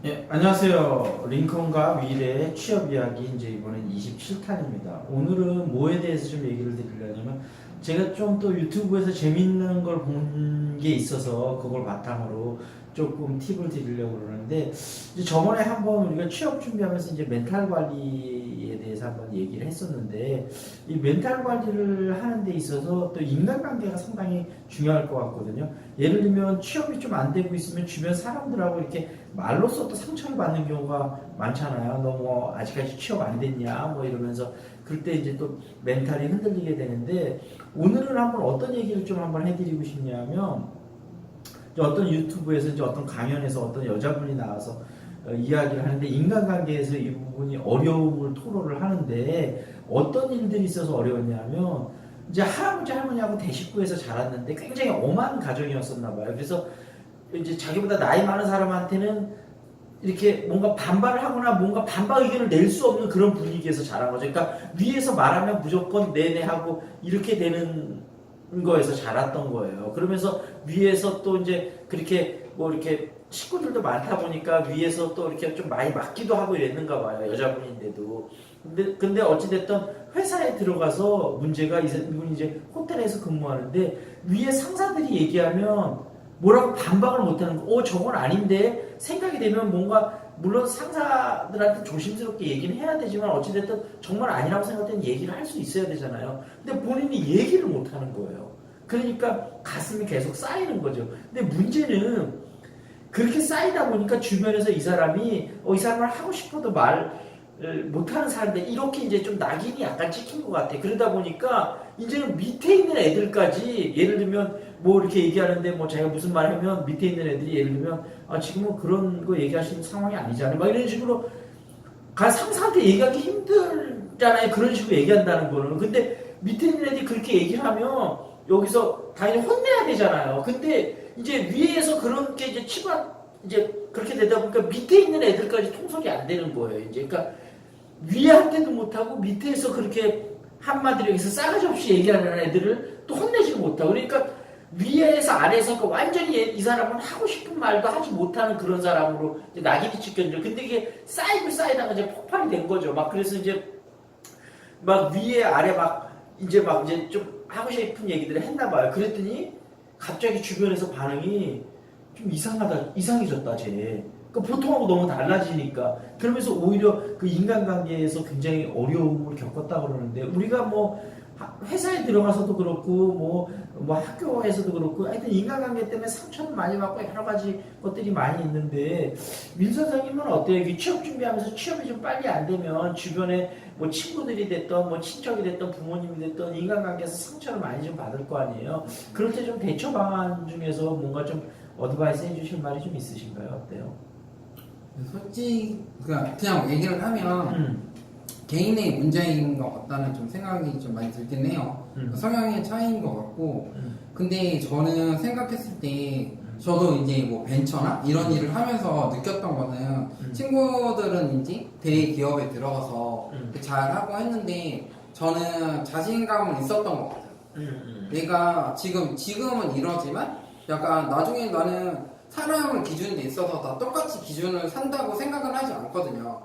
예, 안녕하세요. 링컨과 윌의 취업 이야기 이제 이번엔 27탄입니다. 오늘은 뭐에 대해서 좀 얘기를 드리려면 제가 좀 또 유튜브에서 재밌는 걸 본 게 있어서 그걸 바탕으로 조금 팁을 드리려고 그러는데 이제 저번에 한번 우리가 취업 준비하면서 이제 멘탈 관리에 대해서 한번 얘기를 했었는데 이 멘탈 관리를 하는 데 있어서 또 인간관계가 상당히 중요할 것 같거든요. 예를 들면 취업이 좀 안 되고 있으면 주변 사람들하고 이렇게 말로써 또 상처를 받는 경우가 많잖아요. 너 뭐 아직까지 취업 안 됐냐 뭐 이러면서 그럴 때 이제 또 멘탈이 흔들리게 되는데 오늘은 한번 어떤 얘기를 좀 한번 해드리고 싶냐면 이제 어떤 유튜브에서 이제 어떤 강연에서 어떤 여자분이 나와서 이야기를 하는데 인간관계에서 이 부분이 어려움을 토로를 하는데 어떤 일들이 있어서 어려웠냐면 이제 할아버지 할머니하고 대식구에서 자랐는데 굉장히 엄한 가정이었었나 봐요. 그래서 이제 자기보다 나이 많은 사람한테는 이렇게 뭔가 반발을 하거나 뭔가 반박 의견을 낼 수 없는 그런 분위기에서 자란 거죠. 그러니까 위에서 말하면 무조건 네네 하고 이렇게 되는 거에서 자랐던 거예요. 그러면서 위에서 또 이제 그렇게 뭐 이렇게 식구들도 많다 보니까 위에서 또 이렇게 좀 많이 맞기도 하고 이랬는가 봐요. 여자분인데도. 근데 어찌됐든 회사에 들어가서 문제가 이분이 이제 호텔에서 근무하는데 위에 상사들이 얘기하면 뭐라고 반박을 못하는 거. 저건 아닌데 생각이 되면 뭔가 물론 상사들한테 조심스럽게 얘기는 해야 되지만 어찌됐든 정말 아니라고 생각되는 얘기를 할 수 있어야 되잖아요. 근데 본인이 얘기를 못하는 거예요. 그러니까 가슴이 계속 쌓이는 거죠. 근데 문제는 그렇게 쌓이다 보니까 주변에서 이 사람이 이 사람을 하고 싶어도 말 못하는 사람들 이렇게 이제 좀 낙인이 약간 찍힌 것 같아. 그러다 보니까 이제는 밑에 있는 애들까지 예를 들면 뭐 이렇게 얘기하는데 뭐 자기가 무슨 말 하면 밑에 있는 애들이 예를 들면 지금은 그런 거 얘기하시는 상황이 아니잖아요. 막 이런 식으로 상사한테 얘기하기 힘들잖아요. 그런 식으로 얘기한다는 거는. 근데 밑에 있는 애들이 그렇게 얘기를 하면 여기서 당연히 혼내야 되잖아요. 근데 이제 위에서 그렇게 이제 이제 그렇게 되다 보니까 밑에 있는 애들까지 통솔이 안 되는 거예요. 이제 그러니까 위한테도 못하고 밑에서 그렇게 한마디로 여기서 싸가지 없이 얘기하는 애들을 또 혼내지 못하고 그러니까 위에서 아래에서 그 완전히 이 사람은 하고 싶은 말도 하지 못하는 그런 사람으로 이제 낙인이 찍혔죠. 근데 이게 쌓이고 쌓이다가 이제 폭발이 된 거죠. 막 그래서 이제 막 위에 아래 막 이제 좀 하고 싶은 얘기들을 했나 봐요. 그랬더니 갑자기 주변에서 반응이 좀 이상해졌다, 쟤. 그러니까 보통하고 너무 달라지니까. 그러면서 오히려 그 인간관계에서 굉장히 어려움을 겪었다 그러는데, 우리가 뭐, 회사에 들어가서도 그렇고, 뭐 학교에서도 그렇고, 하여튼 인간관계 때문에 상처를 많이 받고 여러 가지 것들이 많이 있는데, 민 선생님은 어때요? 취업 준비하면서 취업이 좀 빨리 안 되면 주변에 뭐 친구들이 됐던, 뭐 친척이 됐던, 부모님이 됐던 인간관계에서 상처를 많이 좀 받을 거 아니에요? 그럴 때 좀 대처 방안 중에서 뭔가 좀 어드바이스 해주실 말이 좀 있으신가요? 어때요? 솔직히 그냥 얘기를 하면 개인의 문제인 것 같다는 좀 생각이 좀 많이 들긴 해요. 성향의 차이인 것 같고 근데 저는 생각했을 때 저도 이제 뭐 벤처나 이런 일을 하면서 느꼈던 거는 친구들은 이제 대기업에 들어가서 잘하고 했는데 저는 자신감은 있었던 것 같아요. 내가 지금은 이러지만 약간 나중에 나는 사람을 기준에 있어서 다 똑같이 기준을 산다고 생각은 하지 않거든요.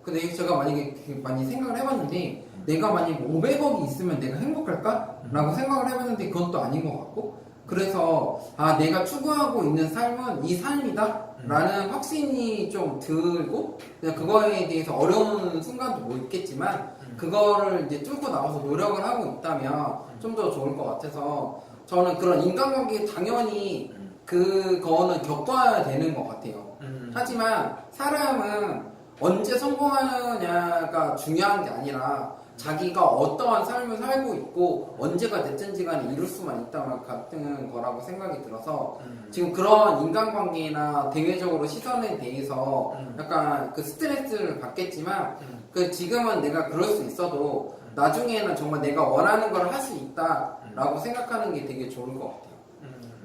근데 제가 만약에 많이 생각을 해봤는데 내가 만약에 500억이 있으면 내가 행복할까? 라고 생각을 해봤는데 그건 또 아닌 것 같고 그래서 내가 추구하고 있는 삶은 이 삶이다 라는 확신이 좀 들고 그냥 그거에 대해서 어려운 순간도 뭐 있겠지만 그거를 이제 뚫고 나가서 노력을 하고 있다면 좀 더 좋을 것 같아서 저는 그런 인간관계 당연히 그거는 겪어야 되는 것 같아요. 하지만 사람은 언제 성공하느냐가 중요한 게 아니라 자기가 어떠한 삶을 살고 있고 언제가 됐든지 간에 이룰 수만 있다면 같은 거라고 생각이 들어서 지금 그런 인간관계나 대외적으로 시선에 대해서 약간 그 스트레스를 받겠지만 그 지금은 내가 그럴 수 있어도 나중에는 정말 내가 원하는 걸 할 수 있다라고 생각하는 게 되게 좋을 것 같아요.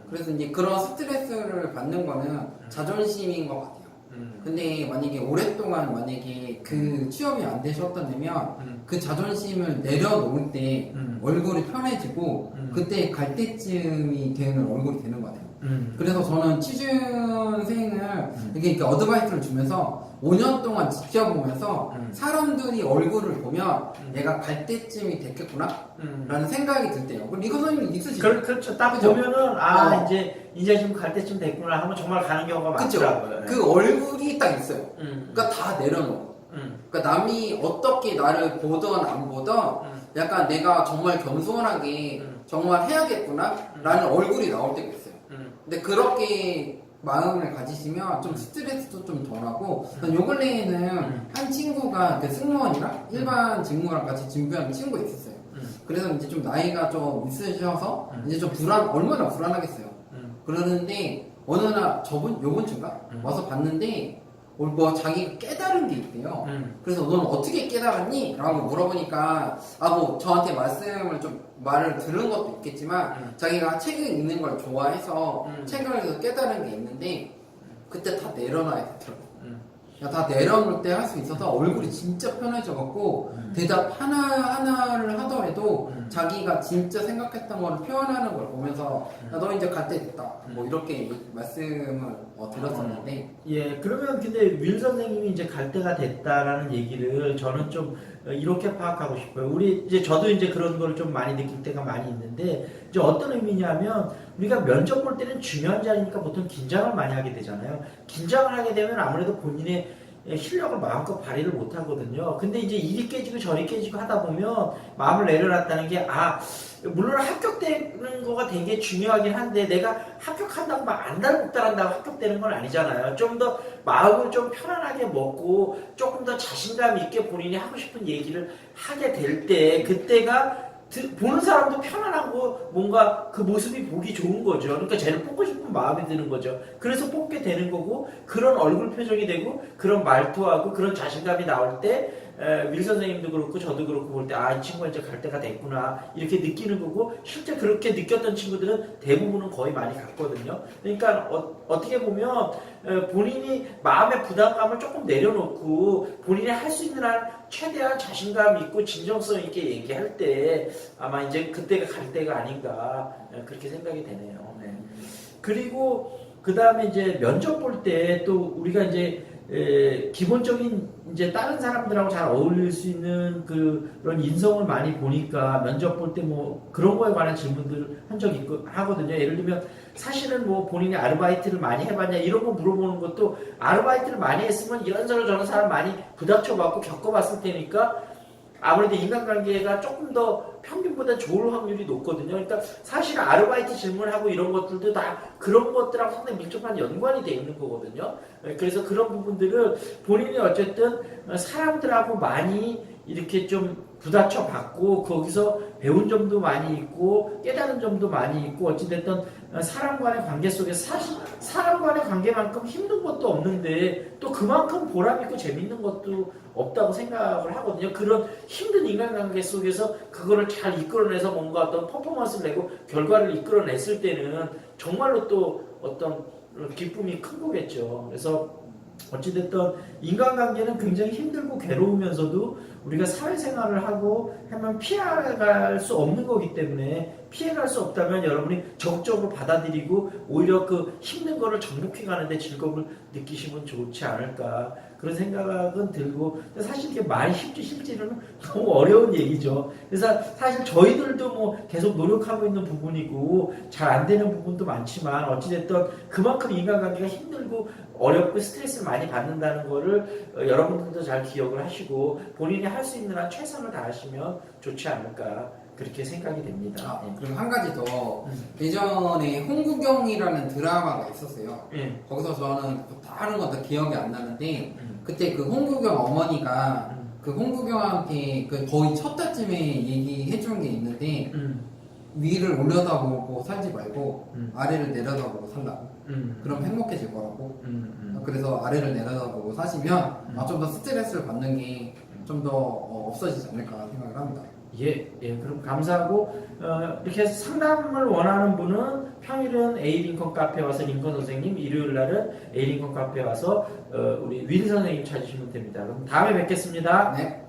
그래서 이제 그런 스트레스를 받는 거는 자존심인 것 같아요. 근데 만약에 오랫동안 만약에 그 취업이 안 되셨다면 그 자존심을 내려놓을 때 얼굴이 편해지고 그때 갈 때쯤이 되는 얼굴이 되는 것 같아요. 그래서 저는 취준생을 이렇게 어드바이스를 주면서 5년 동안 지켜보면서 사람들이 얼굴을 보면 내가 갈 때쯤이 됐겠구나 라는 생각이 들 때요. 리커 선생님 있으시죠? 그렇죠. 딱 그죠? 보면은 이제 좀 갈 때쯤 됐구나 하면 정말 가는 경우가 많더라고요. 그 얼굴이 딱 있어요. 그러니까 다 내려놓고. 그러니까 남이 어떻게 나를 보던 안 보던 약간 내가 정말 겸손하게 정말 해야겠구나 라는 얼굴이 나올 때가 있어요. 근데 그렇게 마음을 가지시면 좀 스트레스도 좀 덜하고 요 근래에는 한 친구가 그 승무원이랑 일반 직무랑 같이 준비하는 친구가 있었어요. 그래서 이제 좀 나이가 좀 있으셔서 이제 좀 얼마나 불안하겠어요. 그러는데 어느 날 요번 주인가 와서 봤는데 뭐 자기가 깨달은 게 있대요. 그래서 너는 어떻게 깨달았니? 라고 물어보니까 뭐 저한테 말을 들은 것도 있겠지만 자기가 책을 읽는 걸 좋아해서 책을 깨달은 게 있는데 그때 다 내려놔야 되더라고요. 다 내려놓을 때 할 수 있어서 얼굴이 진짜 편해져갖고 대답 하나를 하더라도 자기가 진짜 생각했던 걸 표현하는 걸 보면서 너 이제 갈 때 됐다 뭐 이렇게 말씀을 드렸었는데 예, 그러면 근데 윌 선생님이 이제 갈 때가 됐다라는 얘기를 저는 좀 이렇게 파악하고 싶어요. 저도 이제 그런 걸 좀 많이 느낄 때가 많이 있는데 이제 어떤 의미냐면 우리가 면접 볼 때는 중요한 자리니까 보통 긴장을 많이 하게 되잖아요. 긴장을 하게 되면 아무래도 본인의 실력을 마음껏 발휘를 못 하거든요. 근데 이제 이리 깨지고 저리 깨지고 하다 보면 마음을 내려놨다는 게 물론 합격되는 거가 되게 중요하긴 한데 내가 합격한다고 막 안달복달한다고 합격되는 건 아니잖아요. 좀 더 마음을 좀 편안하게 먹고 조금 더 자신감 있게 본인이 하고 싶은 얘기를 하게 될 때 그때가 보는 사람도 편안하고 뭔가 그 모습이 보기 좋은 거죠. 그러니까 쟤를 뽑고 싶은 마음이 드는 거죠. 그래서 뽑게 되는 거고 그런 얼굴 표정이 되고 그런 말투하고 그런 자신감이 나올 때 윌 선생님도 그렇고 저도 그렇고 볼 때 이 친구가 이제 갈 때가 됐구나 이렇게 느끼는 거고 실제 그렇게 느꼈던 친구들은 대부분은 거의 많이 갔거든요. 그러니까 어떻게 보면 본인이 마음의 부담감을 조금 내려놓고 본인이 할 수 있는 한 최대한 자신감 있고 진정성 있게 얘기할 때 아마 이제 그때가 갈 때가 아닌가 그렇게 생각이 되네요. 네. 그리고 그 다음에 이제 면접 볼 때 또 우리가 이제 기본적인 이제 다른 사람들하고 잘 어울릴 수 있는 그런 인성을 많이 보니까 면접 볼 때 뭐 그런 거에 관한 질문들 한 적 있고 하거든요. 예를 들면 사실은 뭐 본인이 아르바이트를 많이 해봤냐 이런 거 물어보는 것도 아르바이트를 많이 했으면 이런저런 저런 사람 많이 부닥쳐봤고 겪어봤을 테니까 아무래도 인간관계가 조금 더 평균보다 좋을 확률이 높거든요. 그러니까 사실 아르바이트 질문하고 이런 것들도 다 그런 것들하고 상당히 밀접한 연관이 돼 있는 거거든요. 그래서 그런 부분들을 본인이 어쨌든 사람들하고 많이 이렇게 좀 부닥쳐 봤고 거기서 배운 점도 많이 있고 깨달은 점도 많이 있고 어찌됐든 사람 간의 관계 속에서 사실 사람 간의 관계만큼 힘든 것도 없는데 또 그만큼 보람 있고 재밌는 것도 없다고 생각을 하거든요. 그런 힘든 인간관계 속에서 그거를 잘 이끌어내서 뭔가 어떤 퍼포먼스를 내고 결과를 이끌어냈을 때는 정말로 또 어떤 기쁨이 큰 거겠죠. 그래서 어찌됐든 인간관계는 굉장히 힘들고 괴로우면서도 우리가 사회생활을 하고 하면 피해갈 수 없는 거기 때문에 피해갈 수 없다면 여러분이 적극적으로 받아들이고 오히려 그 힘든 거를 정복해 가는데 즐거움을 느끼시면 좋지 않을까 그런 생각은 들고 사실 이게 말이 쉽지 실제로는 너무 어려운 얘기죠. 그래서 사실 저희들도 뭐 계속 노력하고 있는 부분이고 잘 안 되는 부분도 많지만 어찌됐든 그만큼 인간관계가 힘들고 어렵고 스트레스를 많이 받는다는 거를 여러분들도 잘 기억을 하시고 본인이 할 수 있는 한 최선을 다하시면 좋지 않을까 그렇게 생각이 됩니다. 그리고 한 가지 더 예전에 홍구경이라는 드라마가 있었어요. 거기서 저는 다른 건 다 기억이 안 나는데 그때 그 홍구경 어머니가 그 홍구경한테 그 거의 첫 달쯤에 얘기해 준 게 있는데 위를 올려다보고 살지 말고 아래를 내려다보고 살라고. 그럼 행복해질 거라고. 그래서 아래를 내려다보고 사시면 좀 더 스트레스를 받는 게 좀 더 없어지지 않을까 생각을 합니다. 예, 그럼 감사하고 이렇게 상담을 원하는 분은 평일은 A 링컨 카페 와서 링컨 선생님, 일요일 날은 A 링컨 카페 와서 우리 윌 선생님 찾으시면 됩니다. 그럼 다음에 뵙겠습니다. 네.